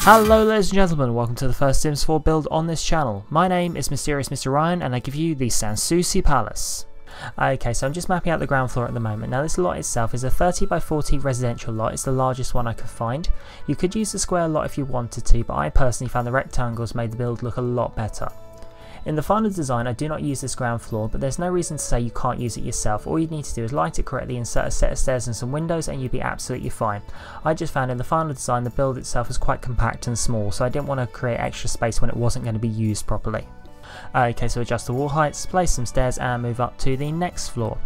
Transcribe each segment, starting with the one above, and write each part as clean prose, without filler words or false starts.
Hello ladies and gentlemen, welcome to the first Sims 4 build on this channel. My name is Mysterious Mr. Ryan and I give you the Sanssouci Palace. Okay, so I'm just mapping out the ground floor at the moment. Now this lot itself is a 30 by 40 residential lot. It's the largest one I could find. You could use the square lot if you wanted to, but I personally found the rectangles made the build look a lot better. In the final design I do not use this ground floor, but there's no reason to say you can't use it yourself. All you need to do is light it correctly, insert a set of stairs and some windows and you'd be absolutely fine. I just found in the final design the build itself was quite compact and small, so I didn't want to create extra space when it wasn't going to be used properly. Okay, so adjust the wall heights, place some stairs and move up to the next floor.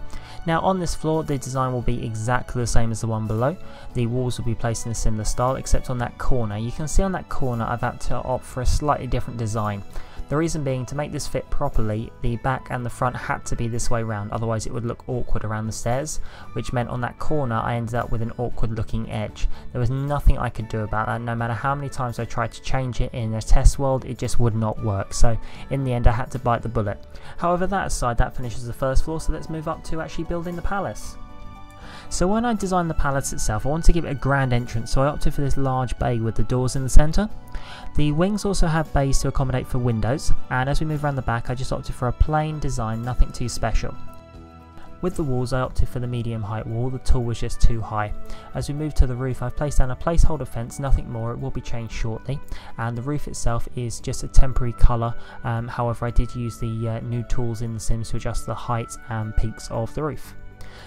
Now on this floor the design will be exactly the same as the one below. The walls will be placed in a similar style except on that corner. You can see on that corner I've had to opt for a slightly different design. The reason being, to make this fit properly, the back and the front had to be this way round, otherwise it would look awkward around the stairs, which meant on that corner I ended up with an awkward looking edge. There was nothing I could do about that. No matter how many times I tried to change it in a test world, it just would not work, so in the end I had to bite the bullet. However, that aside, that finishes the first floor, so let's move up to actually building the palace. So when I designed the palace itself, I wanted to give it a grand entrance, so I opted for this large bay with the doors in the centre. The wings also have bays to accommodate for windows, and as we move around the back I just opted for a plain design, nothing too special. With the walls I opted for the medium height wall, the tall was just too high. As we move to the roof I've placed down a placeholder fence, nothing more, it will be changed shortly, and the roof itself is just a temporary colour. However, I did use the new tools in The Sims to adjust the height and peaks of the roof.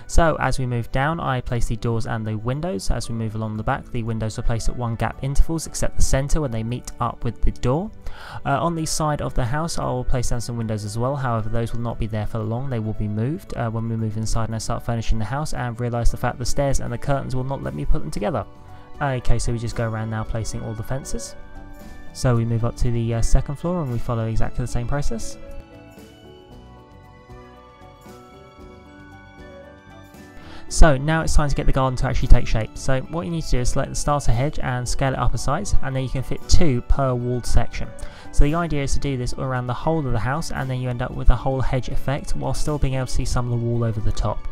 So as we move down I place the doors and the windows. As we move along the back the windows are placed at 1 gap intervals except the centre when they meet up with the door. On the side of the house I will place down some windows as well, however those will not be there for long, they will be moved when we move inside and I start furnishing the house and realise the fact the stairs and the curtains will not let me put them together. Okay, so we just go around now placing all the fences. So we move up to the second floor and we follow exactly the same process. So now it's time to get the garden to actually take shape. So what you need to do is select the starter hedge and scale it up a size, and then you can fit 2 per walled section. So the idea is to do this around the whole of the house, and then you end up with a whole hedge effect while still being able to see some of the wall over the top.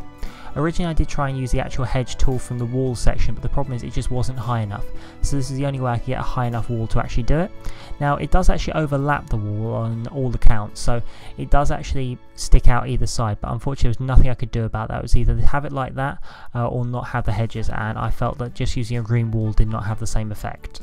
Originally I did try and use the actual hedge tool from the wall section, but the problem is it just wasn't high enough. So this is the only way I could get a high enough wall to actually do it. Now it does actually overlap the wall on all accounts, so it does actually stick out either side, but unfortunately there was nothing I could do about that. It was either have it like that or not have the hedges, and I felt that just using a green wall did not have the same effect.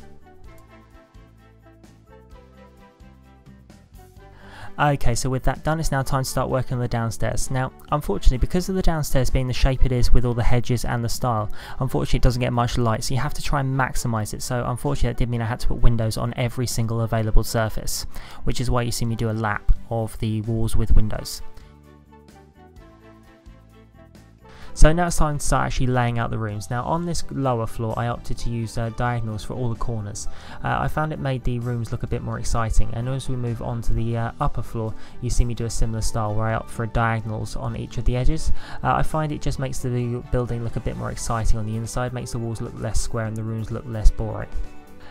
Okay, so with that done, it's now time to start working on the downstairs. Now, unfortunately, because of the downstairs being the shape it is with all the hedges and the style, unfortunately it doesn't get much light, so you have to try and maximise it. So unfortunately that did mean I had to put windows on every single available surface, which is why you see me do a lap of the walls with windows. So now it's time to start actually laying out the rooms. Now on this lower floor I opted to use diagonals for all the corners. I found it made the rooms look a bit more exciting, and as we move on to the upper floor you see me do a similar style where I opt for diagonals on each of the edges. I find it just makes the building look a bit more exciting on the inside, makes the walls look less square and the rooms look less boring.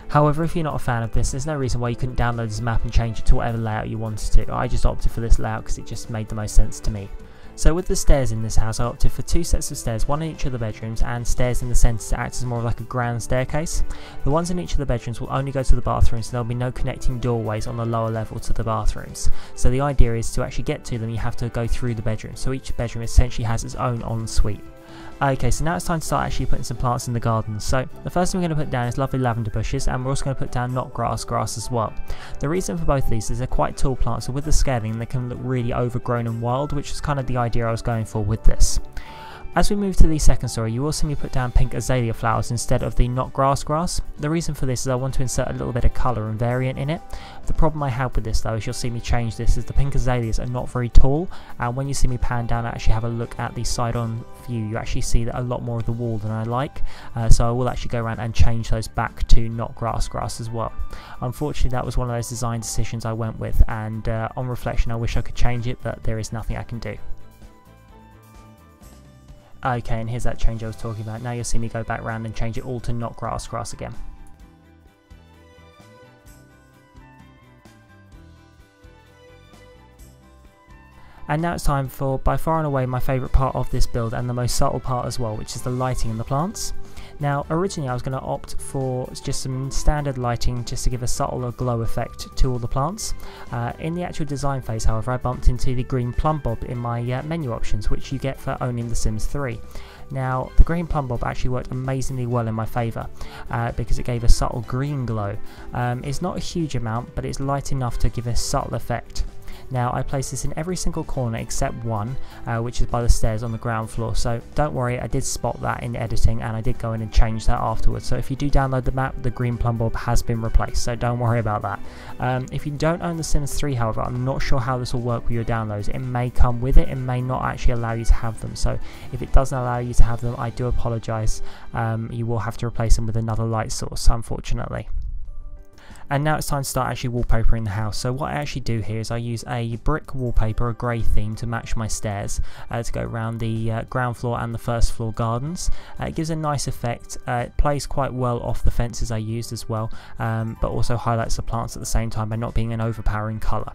However, if you're not a fan of this, there's no reason why you couldn't download this map and change it to whatever layout you wanted to. I just opted for this layout because it just made the most sense to me. So with the stairs in this house I opted for 2 sets of stairs, one in each of the bedrooms and stairs in the centre to act as more of like a grand staircase. The ones in each of the bedrooms will only go to the bathrooms, so there will be no connecting doorways on the lower level to the bathrooms. So the idea is to actually get to them you have to go through the bedroom, so each bedroom essentially has its own ensuite. Okay, so now it's time to start actually putting some plants in the garden. So the first thing we're going to put down is lovely lavender bushes, and we're also going to put down knot grass as well. The reason for both of these is they're quite tall plants, so with the scaling they can look really overgrown and wild, which is kind of the idea I was going for with this. As we move to the second story, you will see me put down pink azalea flowers instead of the knot grass. The reason for this is I want to insert a little bit of colour and variant in it. The problem I have with this though is you'll see me change this, is the pink azaleas are not very tall, and when you see me pan down and actually have a look at the side on view you actually see that a lot more of the wall than I like, so I will actually go around and change those back to knot grass as well. Unfortunately that was one of those design decisions I went with, and on reflection I wish I could change it, but there is nothing I can do. Okay, and here's that change I was talking about. Now you'll see me go back round and change it all to knot grass again. And now it's time for by far and away my favourite part of this build, and the most subtle part as well, which is the lighting and the plants. Now originally I was going to opt for just some standard lighting just to give a subtle glow effect to all the plants. In the actual design phase however, I bumped into the green plumb bob in my menu options, which you get for owning The Sims 3. Now the green plumb bob actually worked amazingly well in my favour because it gave a subtle green glow. It's not a huge amount, but it's light enough to give a subtle effect. Now I placed this in every single corner except one, which is by the stairs on the ground floor, so don't worry, I did spot that in editing and I did go in and change that afterwards. So if you do download the map, the green plumb bob has been replaced, so don't worry about that. If you don't own The Sims 3 however, I'm not sure how this will work with your downloads. It may come with it, it may not actually allow you to have them, so if it doesn't allow you to have them, I do apologise. You will have to replace them with another light source, unfortunately. And now it's time to start actually wallpapering the house. So what I actually do here is I use a brick wallpaper, a grey theme, to match my stairs to go around the ground floor and the first floor gardens. It gives a nice effect. It plays quite well off the fences I used as well, but also highlights the plants at the same time by not being an overpowering colour.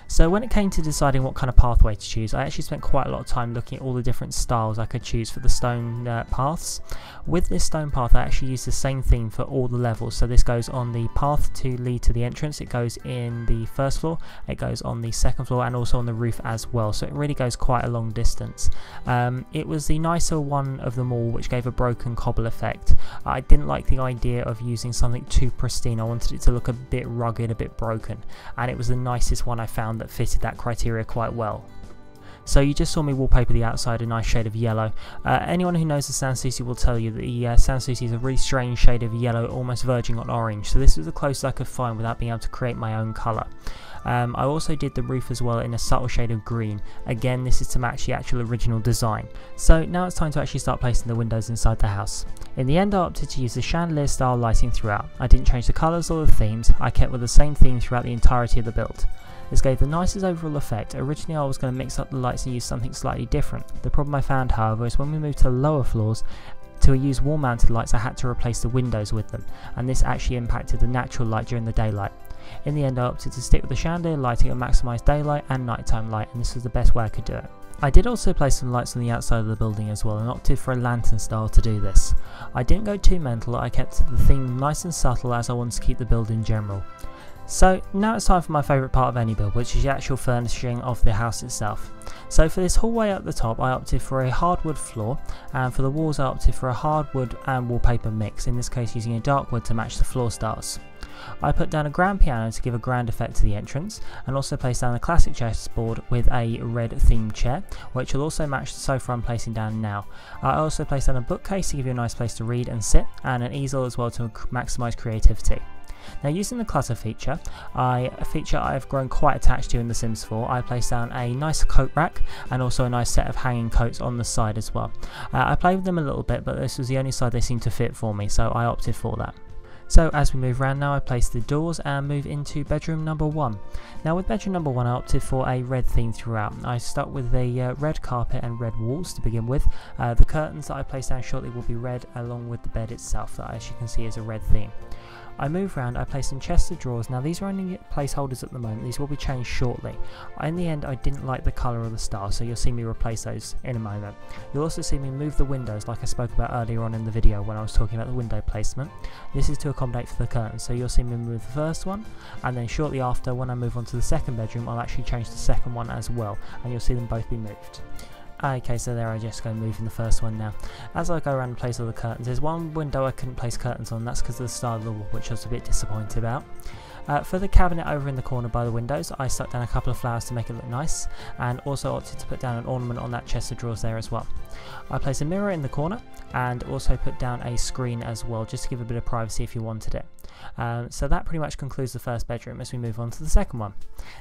So when it came to deciding what kind of pathway to choose, I actually spent quite a lot of time looking at all the different styles I could choose for the stone paths. With this stone path I actually used the same theme for all the levels, so this goes on the path to lead to the entrance, it goes in the first floor, it goes on the second floor and also on the roof as well, so it really goes quite a long distance. It was the nicer one of them all which gave a broken cobble effect. I didn't like the idea of using something too pristine, I wanted it to look a bit rugged, a bit broken, and it was the nicest one I found that fitted that criteria quite well. So you just saw me wallpaper the outside a nice shade of yellow. Anyone who knows the Sanssouci will tell you that the Sanssouci is a really strange shade of yellow, almost verging on orange, so this was the closest I could find without being able to create my own colour. I also did the roof as well in a subtle shade of green. Again, this is to match the actual original design. So now it's time to actually start placing the windows inside the house. In the end I opted to use the chandelier style lighting throughout. I didn't change the colours or the themes, I kept with the same theme throughout the entirety of the build. This gave the nicest overall effect. Originally I was going to mix up the lights and use something slightly different. The problem I found however is when we moved to the lower floors, to use wall mounted lights I had to replace the windows with them, and this actually impacted the natural light during the daylight. In the end I opted to stick with the chandelier lighting and maximise daylight and nighttime light, and this was the best way I could do it. I did also place some lights on the outside of the building as well and opted for a lantern style to do this. I didn't go too mental, I kept the theme nice and subtle as I wanted to keep the build in general. So now it's time for my favourite part of any build, which is the actual furnishing of the house itself. So for this hallway at the top I opted for a hardwood floor, and for the walls I opted for a hardwood and wallpaper mix, in this case using a dark wood to match the floor styles. I put down a grand piano to give a grand effect to the entrance, and also placed down a classic chessboard with a red themed chair, which will also match the sofa I'm placing down now. I also placed down a bookcase to give you a nice place to read and sit, and an easel as well to maximise creativity. Now using the clutter feature, a feature I've grown quite attached to in The Sims 4, I placed down a nice coat rack and also a nice set of hanging coats on the side as well. I played with them a little bit, but this was the only side they seemed to fit for me, so I opted for that. So as we move around now I place the doors and move into bedroom number 1. Now with bedroom number 1 I opted for a red theme throughout. I stuck with a red carpet and red walls to begin with. The curtains that I place down shortly will be red, along with the bed itself that, as you can see, is a red theme. I move around, I place some chests of drawers. Now these are only placeholders at the moment, these will be changed shortly. In the end I didn't like the colour of the style, so you'll see me replace those in a moment. You'll also see me move the windows like I spoke about earlier on in the video when I was talking about the window placement. This is to accommodate for the curtains, so you'll see me move the first one, and then shortly after when I move on to the second bedroom I'll actually change the second one as well, and you'll see them both be moved. Okay, so there I just go moving the first one now. As I go around and place all the curtains, there's one window I couldn't place curtains on, that's because of the style of the wall, which I was a bit disappointed about. For the cabinet over in the corner by the windows, I stuck down a couple of flowers to make it look nice, and also opted to put down an ornament on that chest of drawers there as well. I placed a mirror in the corner and also put down a screen as well, just to give a bit of privacy if you wanted it. So that pretty much concludes the first bedroom as we move on to the second one.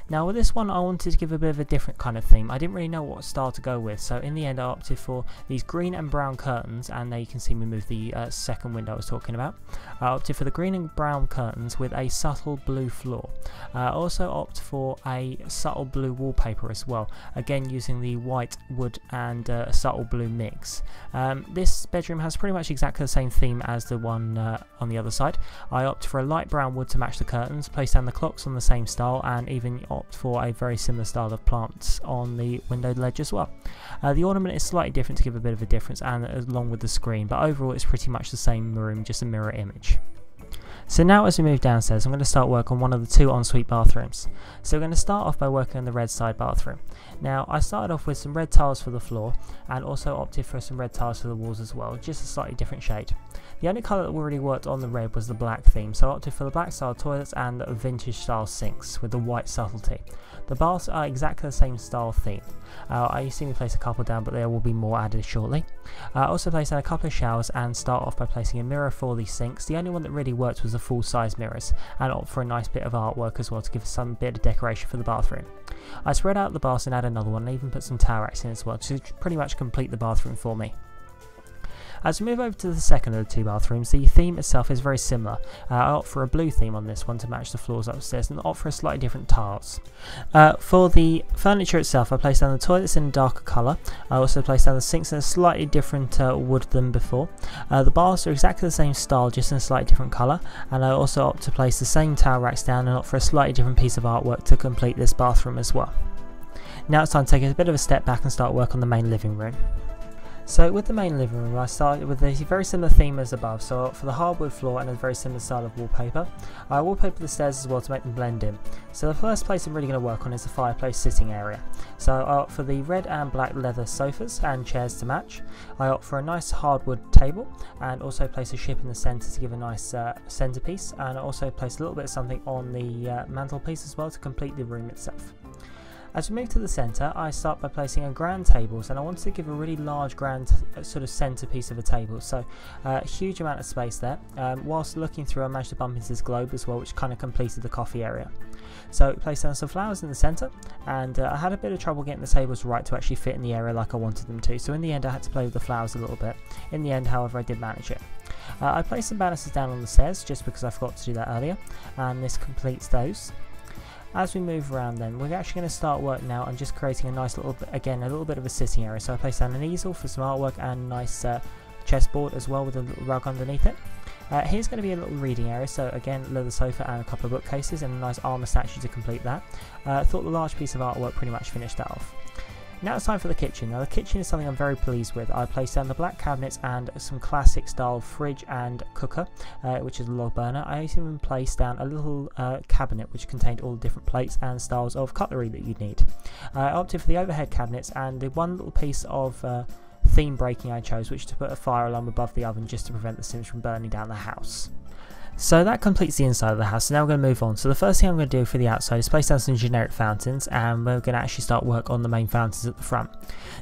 Now with this one I wanted to give a bit of a different kind of theme. I didn't really know what style to go with, so in the end I opted for these green and brown curtains, and there you can see me move the second window I was talking about. I opted for the green and brown curtains with a subtle blue floor. I also opt for a subtle blue wallpaper as well, again using the white wood and subtle blue mix. This bedroom has pretty much exactly the same theme as the one on the other side. I opted opt for a light brown wood to match the curtains, place down the clocks on the same style, and even opt for a very similar style of plants on the window ledge as well. The ornament is slightly different to give a bit of a difference, and along with the screen, but overall it's pretty much the same room, just a mirror image. So now as we move downstairs, I'm going to start work on one of the 2 ensuite bathrooms. So we're going to start off by working on the red side bathroom. Now I started off with some red tiles for the floor and also opted for some red tiles for the walls as well, just a slightly different shade. The only colour that already worked on the red was the black theme, so I opted for the black style toilets and vintage style sinks with the white subtlety. The baths are exactly the same style theme. I seem to place a couple down, but there will be more added shortly. I also placed down a couple of showers and start off by placing a mirror for the sinks. The only one that really worked was the full size mirrors, and opt for a nice bit of artwork as well to give some bit of decoration for the bathroom. I spread out the baths and add another one, and even put some towel racks in as well to pretty much complete the bathroom for me. As we move over to the second of the 2 bathrooms, the theme itself is very similar. I opt for a blue theme on this one to match the floors upstairs, and opt for a slightly different tiles. For the furniture itself, I placed down the toilets in a darker colour. I also placed down the sinks in a slightly different wood than before. The baths are exactly the same style, just in a slightly different colour, and I also opt to place the same towel racks down and opt for a slightly different piece of artwork to complete this bathroom as well. Now it's time to take a bit of a step back and start work on the main living room. So with the main living room, I started with a very similar theme as above, so for the hardwood floor and a very similar style of wallpaper. I wallpaper the stairs as well to make them blend in. So the first place I'm really going to work on is the fireplace sitting area. So I opt for the red and black leather sofas and chairs to match. I opt for a nice hardwood table and also place a ship in the centre to give a nice centrepiece, and I also place a little bit of something on the mantelpiece as well to complete the room itself. As we move to the centre, I start by placing a grand tables, and I wanted to give a really large grand sort of centrepiece of a table, so a huge amount of space there. Whilst looking through, I managed to bump into this globe as well, which kind of completed the coffee area. So I placed down some flowers in the centre, and I had a bit of trouble getting the tables right to actually fit in the area like I wanted them to, so in the end I had to play with the flowers a little bit. In the end, however, I did manage it. I placed some banisters down on the stairs just because I forgot to do that earlier, and this completes those. As we move around then, we're actually going to start work now on just creating a nice little bit, again, a little bit of a sitting area. So I placed down an easel for some artwork and a nice chessboard as well with a little rug underneath it. Here's going to be a little reading area, so again, leather sofa and a couple of bookcases and a nice armour statue to complete that. I thought the large piece of artwork pretty much finished that off. Now it's time for the kitchen. Now the kitchen is something I'm very pleased with. I placed down the black cabinets and some classic style fridge and cooker, which is a log burner. I even placed down a little cabinet which contained all the different plates and styles of cutlery that you'd need. I opted for the overhead cabinets and the one little piece of theme breaking I chose, which is to put a fire alarm above the oven just to prevent the Sims from burning down the house. So that completes the inside of the house, so now we're going to move on. So the first thing I'm going to do for the outside is place down some generic fountains, and we're going to actually start work on the main fountains at the front.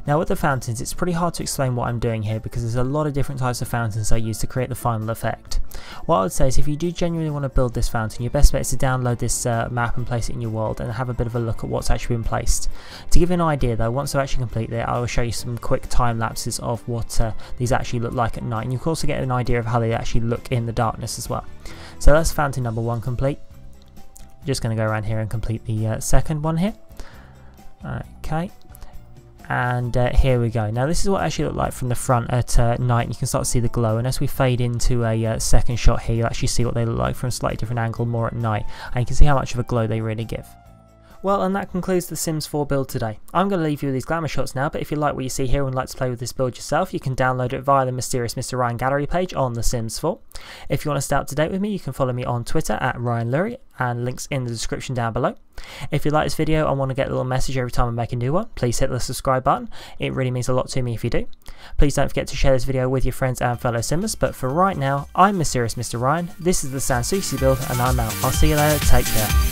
Now with the fountains, it's pretty hard to explain what I'm doing here because there's a lot of different types of fountains I use to create the final effect. What I would say is if you do genuinely want to build this fountain, your best bet is to download this map and place it in your world and have a bit of a look at what's actually been placed. To give you an idea though, once I've actually completed it, I will show you some quick time lapses of what these actually look like at night, and you can also get an idea of how they actually look in the darkness as well. So that's fountain number 1 complete. Just going to go around here and complete the second one here. Okay. And here we go. Now this is what it actually looked like from the front at night. You can start to see the glow, and as we fade into a second shot here, you'll actually see what they look like from a slightly different angle more at night, and you can see how much of a glow they really give. Well, and that concludes the Sims 4 build today. I'm going to leave you with these glamour shots now, but if you like what you see here and would like to play with this build yourself, you can download it via the Mysterious Mr. Ryan gallery page on The Sims 4. If you want to stay up to date with me, you can follow me on Twitter at Ryan Lurie, and links in the description down below. If you like this video and want to get a little message every time I make a new one, please hit the subscribe button. It really means a lot to me if you do. Please don't forget to share this video with your friends and fellow Simmers, but for right now, I'm Mysterious Mr. Ryan, this is the Sanssouci build, and I'm out. I'll see you later, take care.